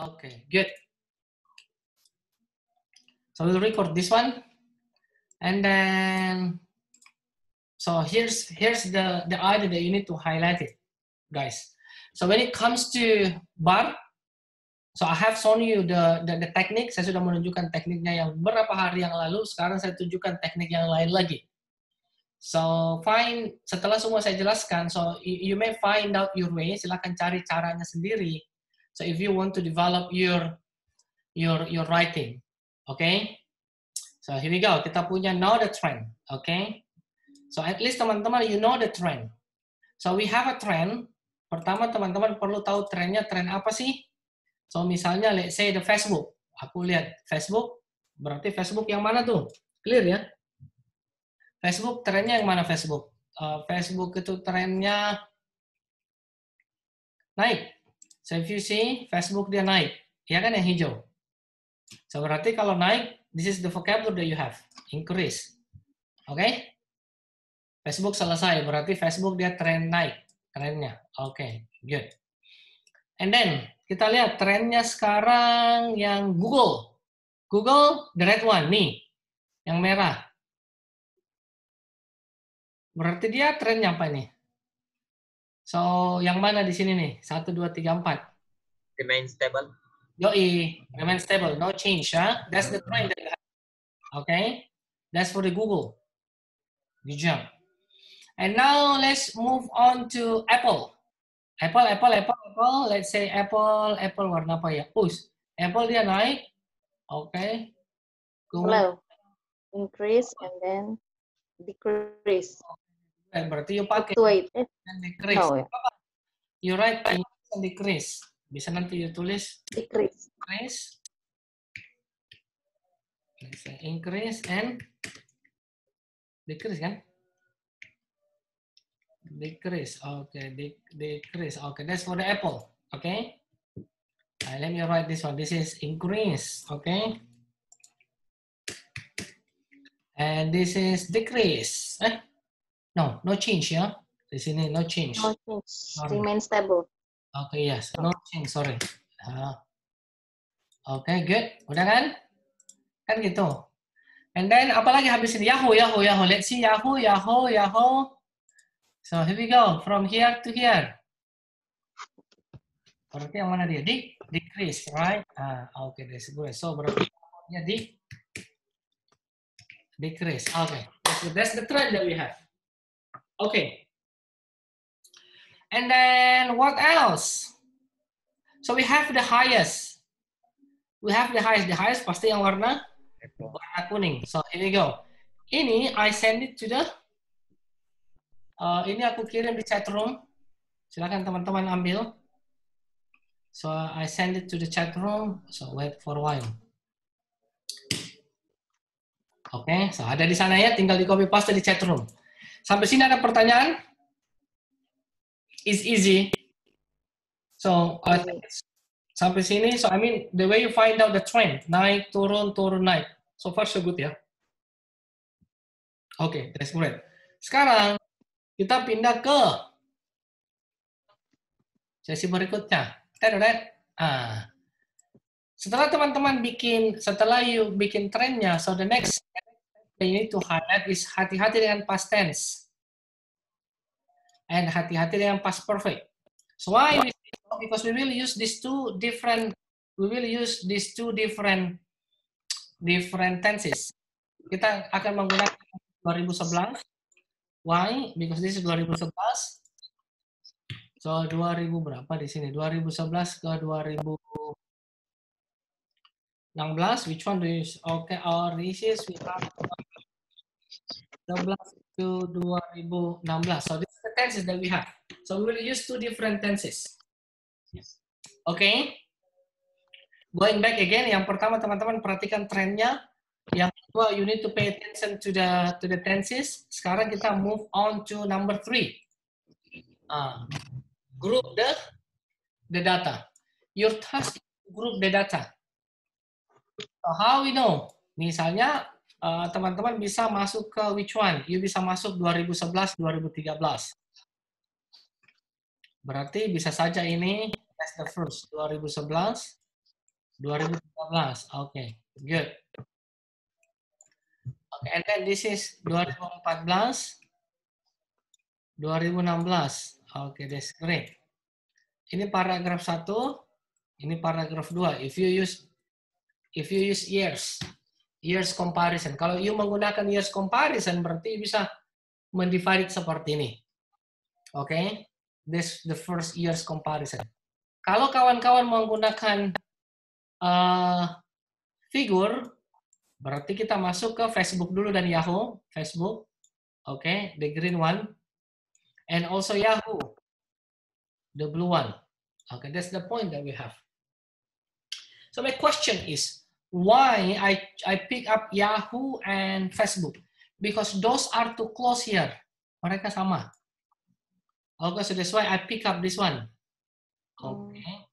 Okay, good. So we'll record this one, and then so here's the idea that you need to highlight it, guys. So when it comes to bar, so I have shown you the teknik. Saya sudah menunjukkan tekniknya yang beberapa hari yang lalu. Sekarang saya tunjukkan teknik yang lain lagi. So setelah semua saya jelaskan, so you may find out your way. Silakan cari caranya sendiri. So if you want to develop your writing, okay? So here we go. Kita punya know the trend, okay? So at least teman-teman you know the trend. So we have a trend. Pertama teman-teman perlu tahu trennya tren apa sih? So misalnya let's say the Facebook. Aku lihat Facebook, berarti Facebook yang mana tuh? Clear ya? Facebook trennya yang mana Facebook? Facebook itu trennya naik. So if you see Facebook dia naik, ya kan yang hijau. So berarti kalau naik, this is the vocabulary that you have, increase. Oke? Okay? Facebook selesai, berarti Facebook dia tren naik, trennya. Oke, okay, good. And then kita lihat trennya sekarang yang Google. Google the red one nih, yang merah. Berarti dia trennya apa nih? So, yang mana di sini nih? 1, 2, 3, 4. Remain stable. Yoi, remain stable, no change. Huh? That's the trend that you have. Okay? That's for the Google. Good job. And now let's move on to Apple. Apple. Let's say Apple warna apa ya? Push. Apple dia naik. Okay. Low. Increase and then decrease. Berarti you pakai and decrease. No, ya. You write increase and decrease. Bisa nanti you tulis decrease. Increase and decrease kan? Decrease. Okay, decrease. Okay, that's for the Apple. Okay. Let me write this one. This is increase. Okay. And this is decrease. No change ya. Di sini no change. No change. Remain stable. Okay, yes. No change, sorry. Okay, good. Udah kan? Kan gitu. And then apalagi habis ini Yahoo. Let's see Yahoo. So here we go. From here to here. Berarti yang mana dia? Decrease, right? Okay, that's good. So berarti ya decrease. Okay. That's the trend that we have. Okay. And then what else? So we have the highest. The highest pasti yang warna kuning. So here we go. Ini I send it to the ini aku kirim di chat room. Silakan teman-teman ambil. So I send it to the chat room. So wait for a while. Oke, so ada di sana ya, tinggal di copy paste di chat room. Sampai sini ada pertanyaan? It's easy. So sampai sini, so I mean the way you find out the trend, naik, turun, naik. So far so good ya. Oke, that's great. Sekarang kita pindah ke sesi berikutnya. Setelah teman-teman setelah you bikin trennya, so the next you need to highlight is hati-hati dengan past tense. And hati-hati dengan past perfect. So why? Because we will use these two different tenses. Kita akan menggunakan 2011. Why? Because this is 2011. So 2000 berapa di sini? 2011 ke 2016. Which one do you use? Okay, our this is we have 2011 to 2016. So this is the tenses that we have. So we will use two different tenses. Okay. Going back again, yang pertama teman-teman perhatikan trennya. Yang kedua, you need to pay attention to the tenses. Sekarang kita move on to number 3. Group the data. Your task is to group the data. So how we know? Misalnya teman-teman bisa masuk ke which one? You bisa masuk 2011, 2013. Berarti bisa saja ini that's the first 2011, 2013. Okay, good. Okay, and then this is 2014, 2016. Okay, that's great. Ini paragraf 1, ini paragraf 2. If you use years comparison. Kalau you menggunakan years comparison berarti bisa mendivide seperti ini. Oke, okay? This the first years comparison. Kalau kawan-kawan menggunakan figur, berarti kita masuk ke Facebook dulu dan Yahoo. Facebook, oke, okay, the green one, and also Yahoo, the blue one. Okay, that's the point that we have. So my question is, why I pick up Yahoo and Facebook? Because those are too close here. Mereka sama. Okay, so that's why I pick up this one. Okay.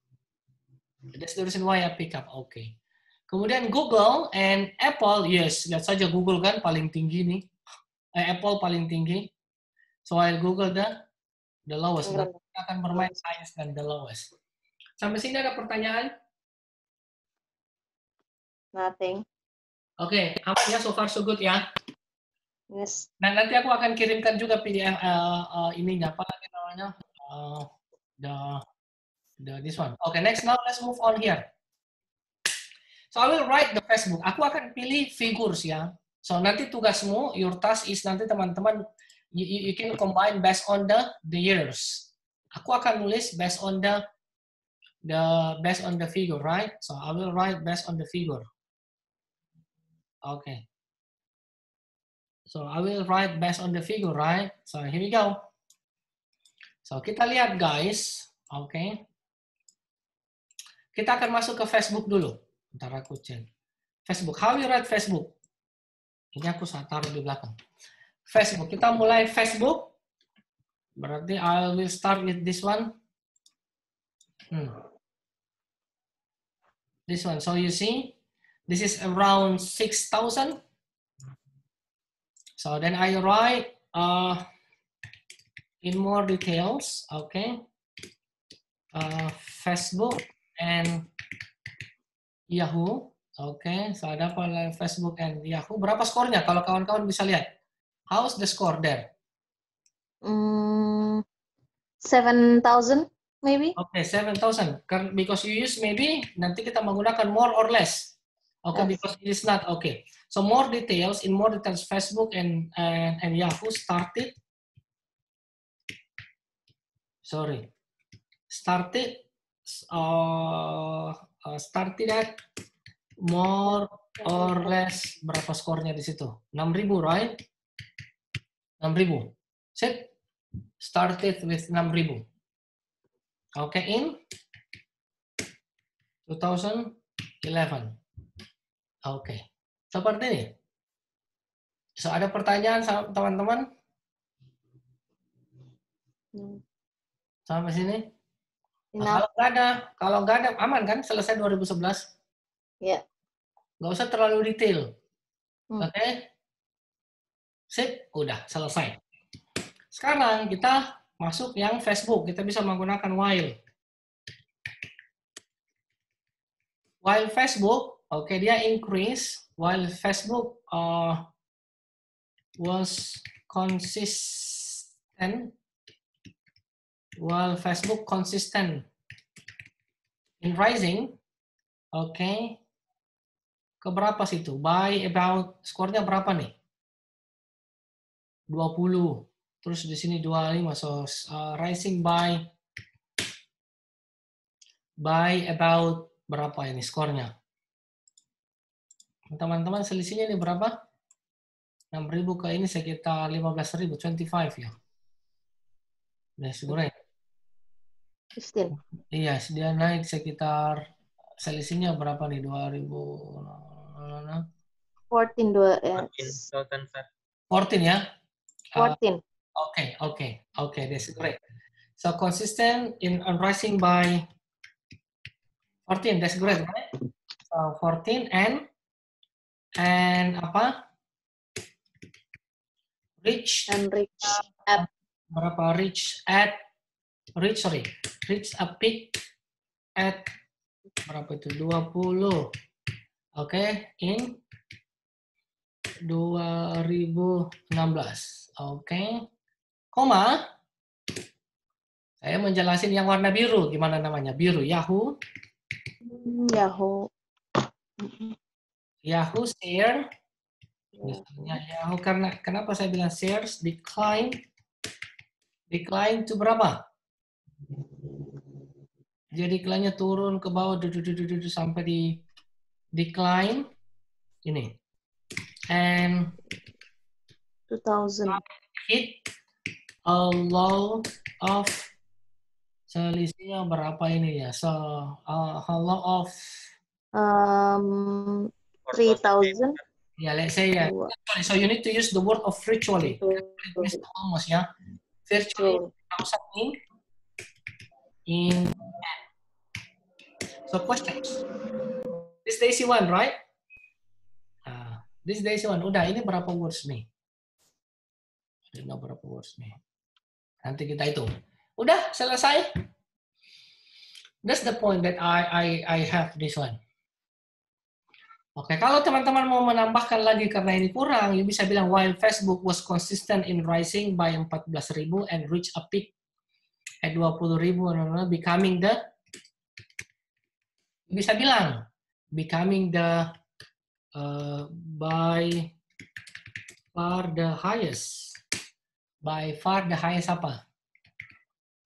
That's the reason why I pick up. Okay. Kemudian Google and Apple, yes, lihat saja Google kan paling tinggi nih. Apple paling tinggi. So I Google the lowest. Nah, kita akan bermain highest dan the lowest. Sampai sini ada pertanyaan? Nothing. Oke, aman ya, so far so good ya. Yes. Nah, nanti aku akan kirimkan juga PDF ininya, apa lagi namanya? This one. Okay, next now let's move on here. So I will write the Facebook. Aku akan pilih figures ya. So nanti tugasmu, your task is nanti teman-teman you can combine based on the years. Aku akan nulis based on the figure, right? So I will write based on the figure. Okay. So I will write based on the figure, right? So here we go. So kita lihat guys, oke. Okay. Kita akan masuk ke Facebook dulu. Bentar aku cek. Facebook, how you write Facebook? Ini aku taruh di belakang. Facebook, kita mulai Facebook. Berarti I will start with this one. This one, so you see, this is around 6,000. So then I write in more details, okay. Facebook and Yahoo, okay. So ada apa Facebook and Yahoo? Berapa skornya? Kalau kawan-kawan bisa lihat, how's the score there? 7,000 maybe. Okay, 7,000. Because you use maybe nanti kita menggunakan more or less. Okay, yes. Because it is not okay. So more details, in more details, Facebook and Yahoo started. Sorry, started at more or less, berapa skornya di situ? 6.000, right? 6.000. Set. Started with 6.000. Okay, in 2011. Okay. Seperti ini. So ada pertanyaan teman-teman? Sampai sini? Nah, kalau nggak ada aman kan? Selesai 2011? Ya. Yeah. Nggak usah terlalu detail. Oke? Okay? Sip, udah selesai. Sekarang kita masuk yang Facebook. Kita bisa menggunakan while. While Facebook, oke, dia increase. While Facebook was consistent. While Facebook consistent in rising, okay. Keberapa situ? By about, skornya berapa nih? 20. Terus di sini 25. So rising by about berapa ini skornya? Teman-teman selisihnya ini berapa? 6.000 ke ini sekitar 15.000, 25 ya. Nah, sebenarnya. 15. Iya, dia naik sekitar selisihnya berapa nih? 2000 14 ya? 14. Okay, that's great. So consistent in rising by 14, that's great, right? So 14 and apa? Reach at berapa? Reach a peak at berapa itu? 20. Oke, in 2016. Oke. Koma. Saya menjelasin yang warna biru. Gimana namanya? Biru. Yahoo. Yahoo. Yahoo share. Ya. Misalnya Yahoo, karena kenapa saya bilang shares decline to berapa? Jadi decline-nya turun ke bawah sampai di decline ini. And 2000. hit a low of selisihnya berapa ini ya? So a low of 3000. yeah, let's say virtually. So you need to use the word of virtually. It means almost yeah. Virtually 1000 in so questions. This Daisy one, right? This Daisy one. Udah, ini berapa words nih? Ini berapa words nih? Nanti kita hitung. Udah, selesai. That's the point that I have this one. Oke, kalau teman-teman mau menambahkan lagi karena ini kurang, you bisa bilang while Facebook was consistent in rising by 14.000 and reach a peak at 20.000, becoming the, bisa bilang becoming the by far the highest. By far the highest apa?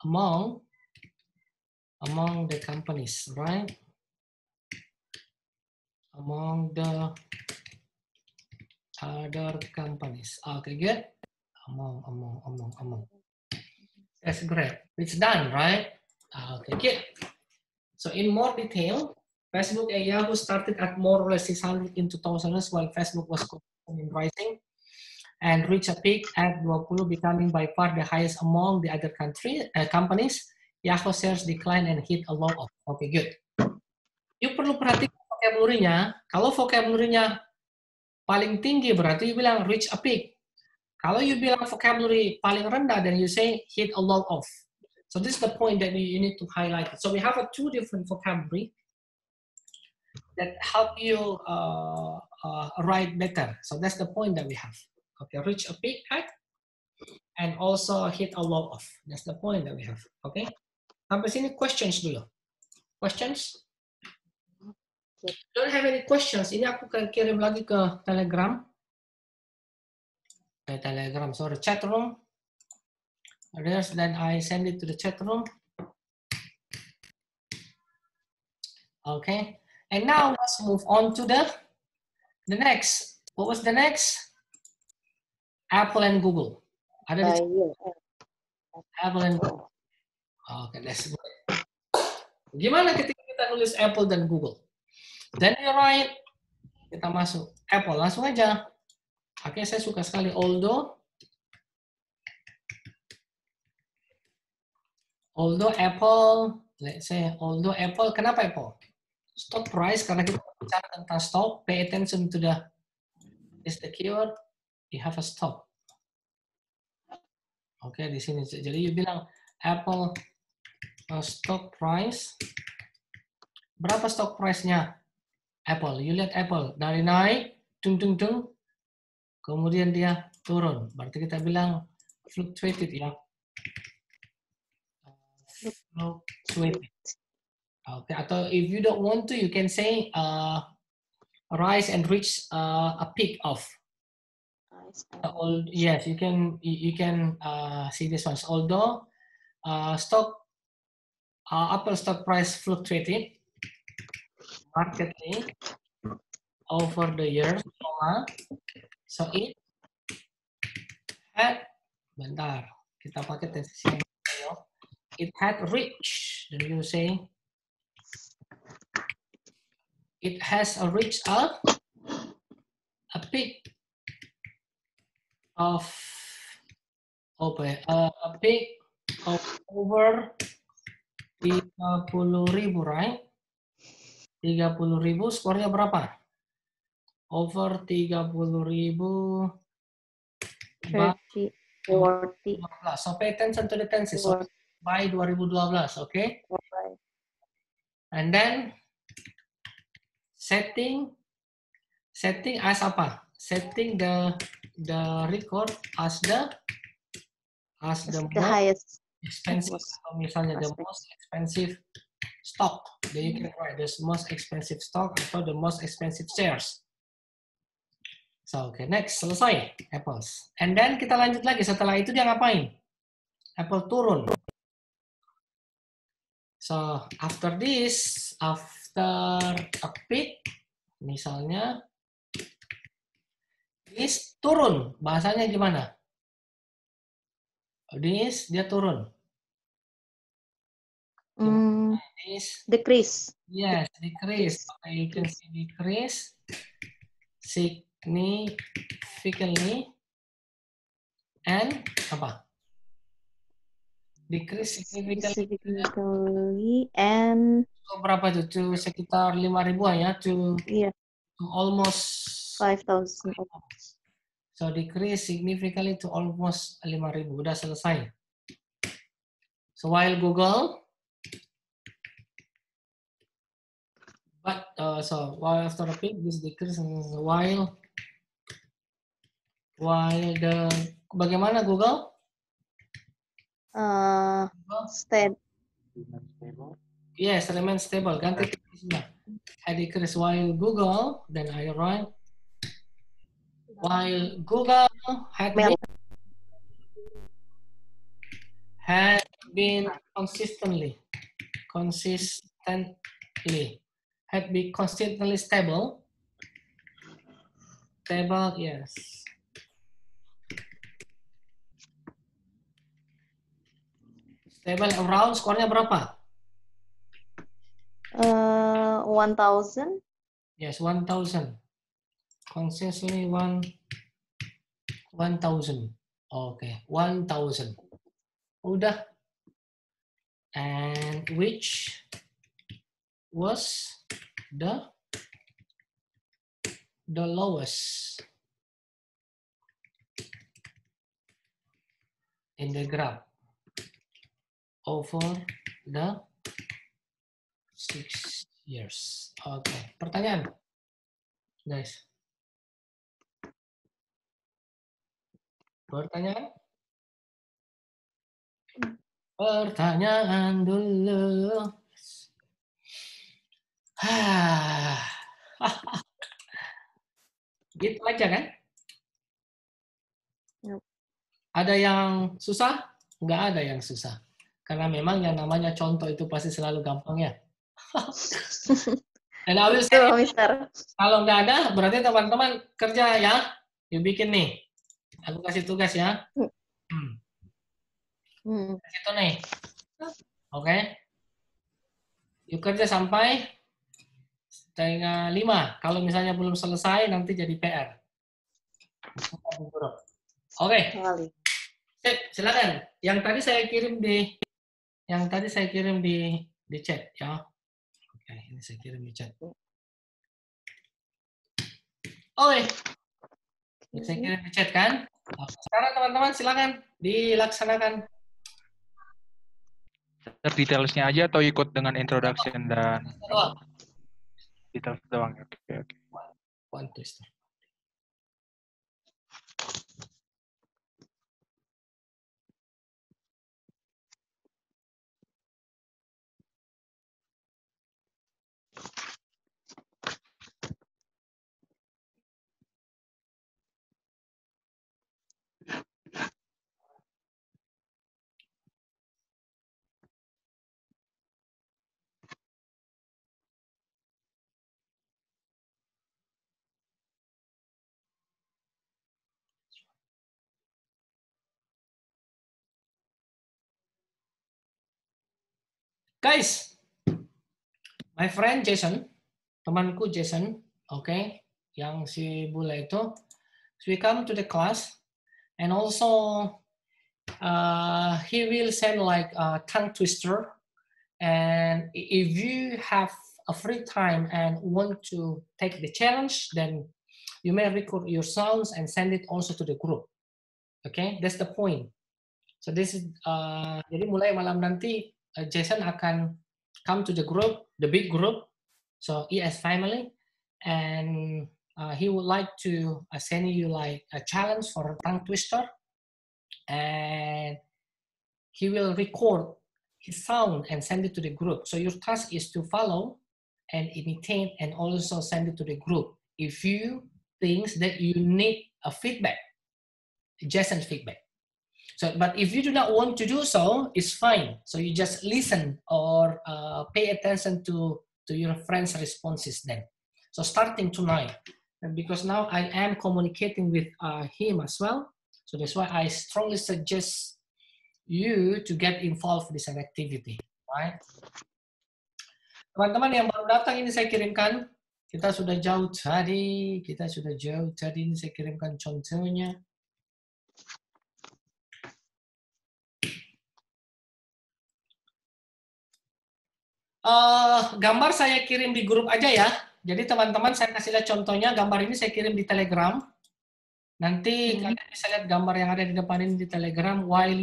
Among the companies, right? Among the other companies. Okay, good. Among. That's great. It's done, right? Okay, good. So in more detail, Facebook and Yahoo started at more or less 600 in 2000s while Facebook was in rising and reached a peak at 20, becoming by far the highest among the other companies. Yahoo shares decline and hit a low of. Okay, good. You perlu perhatikan vocabulary-nya. Kalau vocabulary-nya paling tinggi berarti you bilang reach a peak. Kalau you bilang vocabulary paling rendah, then you say hit a low of. So this is the point that you need to highlight. So we have two different vocabulary that help you write better. So that's the point that we have. Okay, reach a peak at and also hit a low of. That's the point that we have. Okay. Sampai sini questions dulu. Questions? Don't have any questions. Ini aku kirim lagi ke Telegram. Sorry, chat room. Then I send it to the chat room. Okay. And now let's move on to the next. What was the next? Apple and Google. Ada di Apple and Google. Okay, that's good. Gimana ketika kita nulis Apple dan Google? Then you write, kita masuk Apple, langsung aja. Oke, saya suka sekali although Apple, let's say although Apple, kenapa Apple? Stock price, karena kita bicara tentang stock, pay attention to the is the keyword, you have a stock. Oke, di sini. Jadi you bilang Apple stock price. Berapa stock price-nya? Apple. You lihat Apple dari naik, kemudian dia turun. Berarti kita bilang fluctuated ya. Fluctuated. Okay. Atau if you don't want to, you can say rise and reach a peak of. Yes, you can see this one. Although Apple stock price fluctuated markedly over the years, so it had, bentar, kita pakai tenses yang it had reached, then you say it has reached a peak of a peak of over 30.000, right? 30.000, skornya berapa? Over 30.000 by 40. So pay attention to the tenses. So by 2012, okay? And then setting as apa? Setting the record as the The most highest. expensive, atau misalnya the most expensive stock. Then you can write the most expensive stock atau the most expensive shares. So, okay, next, selesai Apples. And then kita lanjut lagi, setelah itu dia ngapain? Apple turun. So, after this, after a peak, misalnya, this turun. Bahasanya gimana? This, dia turun. This, Decrease. yes, decrease. Okay, you can see decrease significantly and apa? Decrease significantly and berapa itu? To sekitar 5.000-an ya, to almost 5,000. So decrease significantly to almost 5.000. Udah selesai. So while Google, but so while after a peak this decrease, while the bagaimana Google? Stable. Yes, remain stable. Ganti I decrease while Google, then I write while Google had been consistently stable. Stable, yes. Stable around, skornya berapa? 1,000. Yes, 1,000. Consistently 1,000. Okay, 1,000. Udah. And which was the lowest in the graph over the 6 years. Okay, pertanyaan, guys. Pertanyaan? Pertanyaan dulu. Gitu aja kan? Ada yang susah? Nggak ada yang susah. Karena memang yang namanya contoh itu pasti selalu gampang ya. Dan Awil, Mister. kalau nggak ada, berarti teman-teman kerja ya. Yuk bikin nih. Aku kasih tugas ya. Itu nih. Oke. Yuk kerja sampai setengah 5. Kalau misalnya belum selesai, nanti jadi PR. Oke. Sip, silakan. Yang tadi saya kirim di chat ya. Oke, ini saya kirim di chat. Oke. Ini saya kirim di chat kan. Sekarang teman-teman silakan dilaksanakan. Detailsnya aja atau ikut dengan introduction dan details doang. Oke. One tester. Guys, my friend Jason, temanku Jason, okay, yang si bule itu, so we come to the class, and also he will send like a tongue twister, and if you have a free time and want to take the challenge, then you may record your sounds and send it also to the group. Okay, that's the point. So this is jadi mulai malam nanti Jason akan come to the group, the big group, so ES family, and he would like to send you like a challenge for a tongue twister, and he will record his sound and send it to the group. So your task is to follow and imitate and also send it to the group. If you think that you need a feedback, just send feedback. So, but if you do not want to do so, it's fine. So you just listen or pay attention to your friend's responses then. So starting tonight, and because now I am communicating with him as well. So that's why I strongly suggest you to get involved in this activity, right? Teman-teman yang baru datang ini saya kirimkan, kita sudah jauh tadi ini saya kirimkan contohnya. Gambar saya kirim di grup aja ya. Jadi teman-teman saya kasih lihat contohnya, gambar ini saya kirim di Telegram. Nanti kalian bisa lihat gambar yang ada di depan ini di Telegram while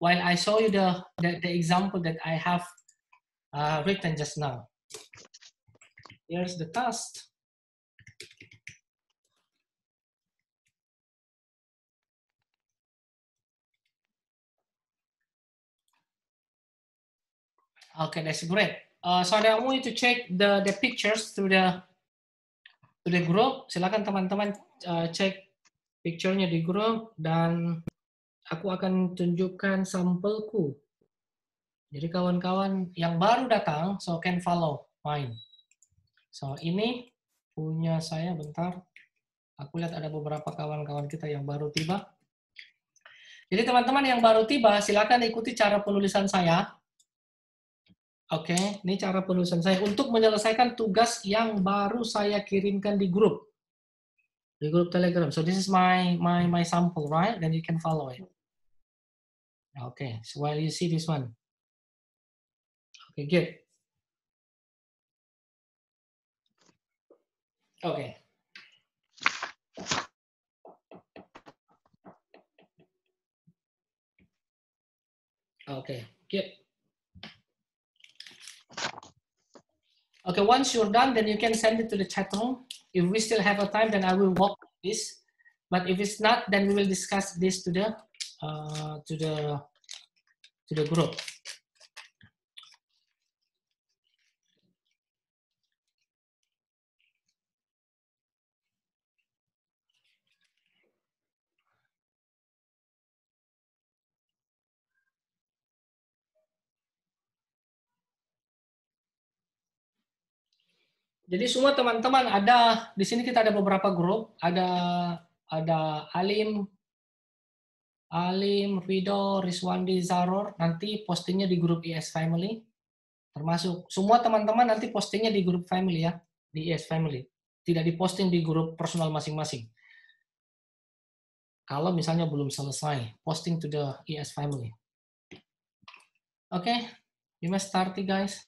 I show you the example that I have written just now. Here's the task. Okay, that's great. So I want you to check the pictures to the group. Silakan teman-teman cek picture-nya di grup dan aku akan tunjukkan sampelku. Jadi kawan-kawan yang baru datang, so can follow mine. So ini punya saya, bentar. Aku lihat ada beberapa kawan-kawan kita yang baru tiba. Jadi teman-teman yang baru tiba, silakan ikuti cara penulisan saya. Oke, ini cara penulisan saya untuk menyelesaikan tugas yang baru saya kirimkan di grup Telegram. So this is my sample, right? Then you can follow it. Okay, so while you see this one. Okay, good. Okay. Okay, good. Okay, once you're done, then you can send it to the chat room. If we still have a time, then I will walk this. But if it's not, then we will discuss this to the group. Jadi semua teman-teman ada di sini, kita ada beberapa grup, ada Alim, Rido, Rizwandi, Zaror, nanti postingnya di grup IS Family. Termasuk semua teman-teman nanti postingnya di grup family ya, di IS Family. Tidak diposting di grup personal masing-masing. Kalau misalnya belum selesai, posting to the IS Family. Okay, we must start it, guys.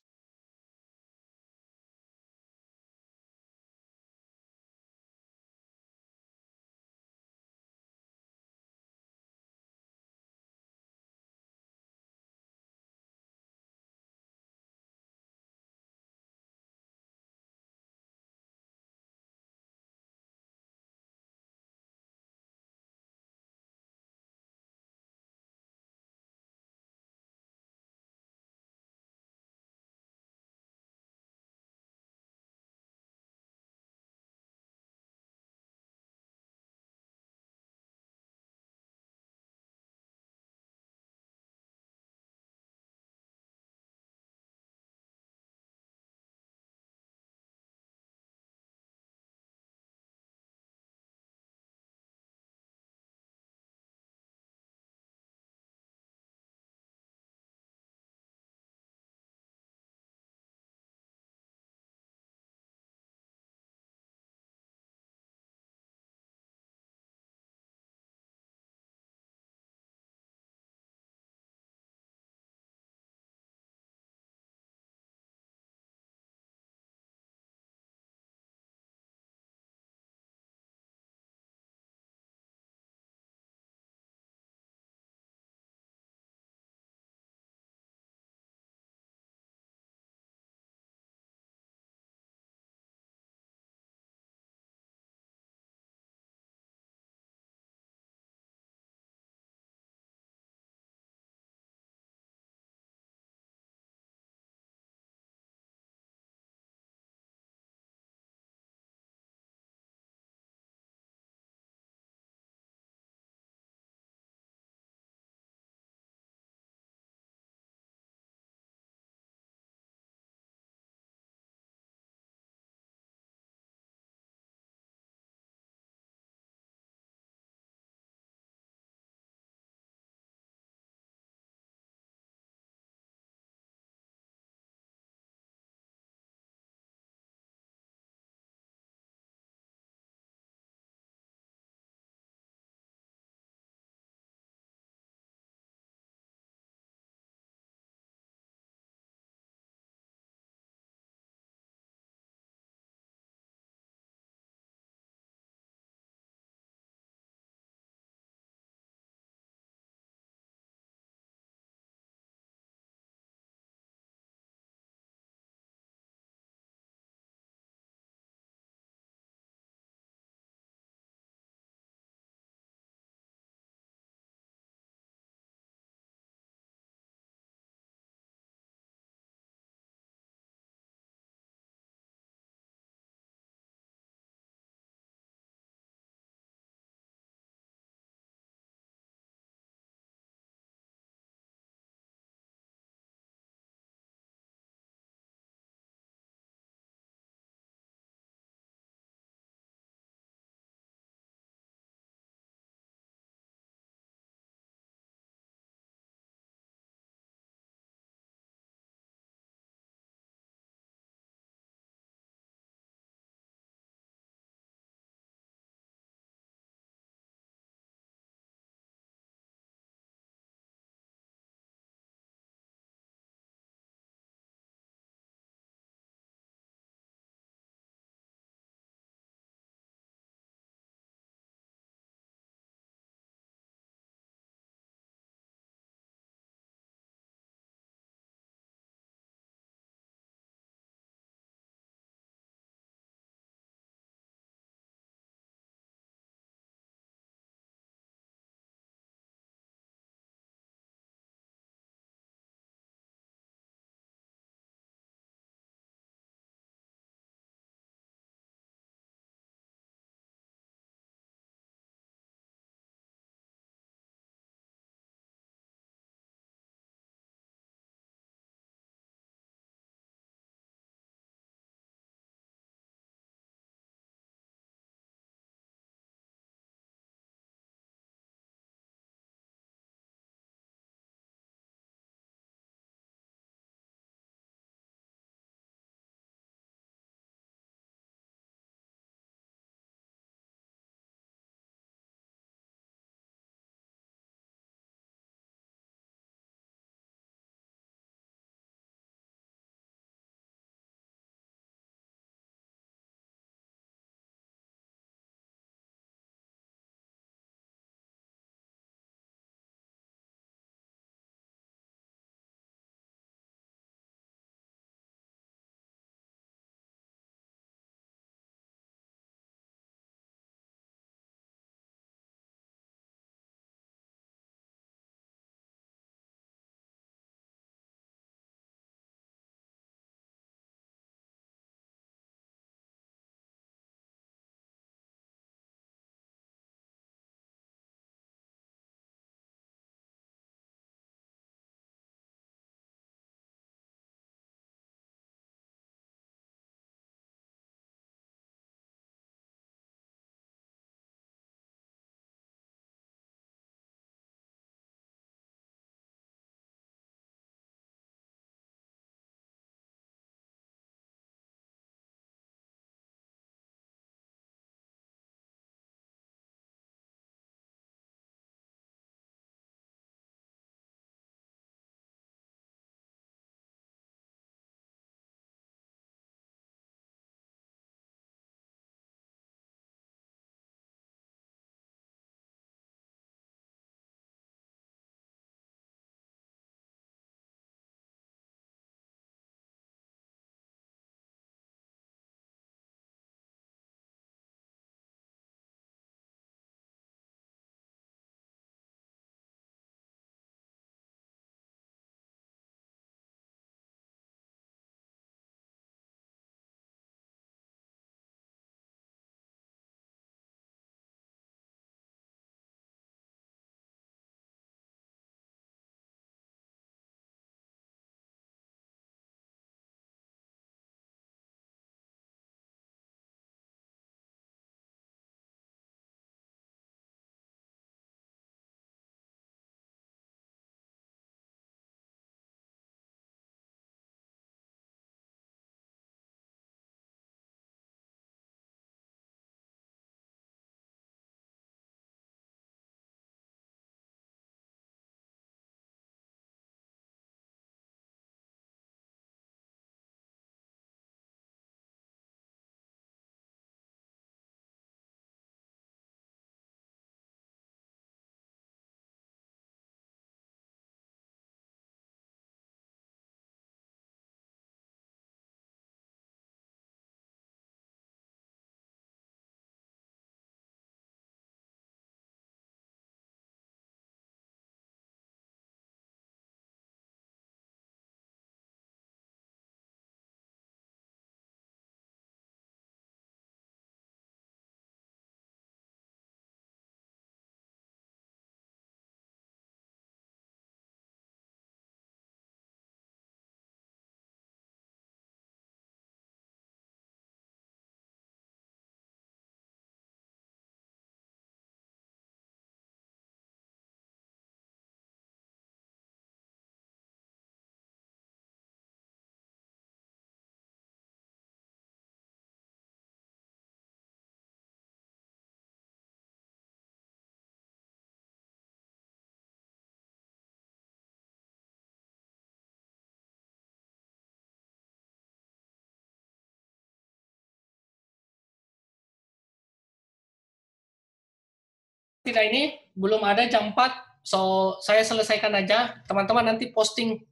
tidak ini belum ada jam 4, so saya selesaikan aja. Teman-teman nanti posting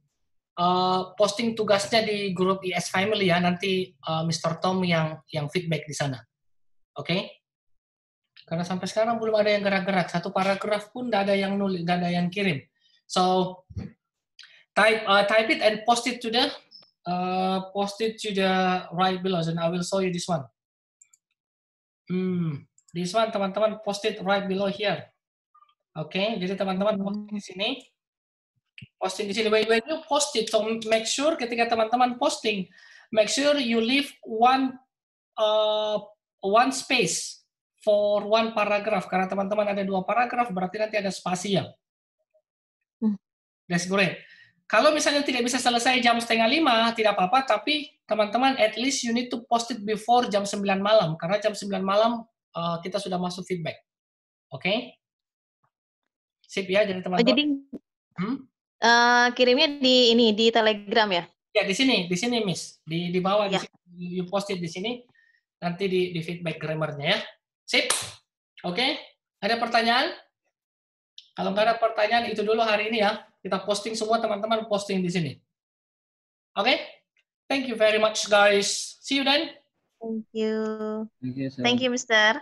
tugasnya di grup IS Family ya. Nanti Mr. Tom yang feedback di sana. Oke? Karena sampai sekarang belum ada yang gerak-gerak. Satu paragraf pun tidak ada yang nulis, tidak ada yang kirim. So type it and post it to the right below, and I will show you this one. This one teman-teman post it right below here. Oke, jadi teman-teman posting di sini. Posting di sini. When you post it, so make sure ketika teman-teman posting, make sure you leave one space for one paragraph. Karena teman-teman ada 2 paragraf, berarti nanti ada spasi ya. That's great. Kalau misalnya tidak bisa selesai jam 4:30, tidak apa-apa, tapi teman-teman at least you need to post it before jam 9 malam, karena jam 9 malam kita sudah masuk feedback. Oke? Sip ya, jadi teman-teman. Jadi kirimnya di Telegram ya? Ya, di sini Miss. Di bawah di sini, you post it di sini, nanti di feedback grammarnya ya. Sip? Oke? Ada pertanyaan? Kalau nggak ada pertanyaan, itu dulu hari ini ya. Kita posting semua, teman-teman posting di sini. Oke? Thank you very much, guys. See you then. Thank you. Thank you, sir. Thank you, Mr.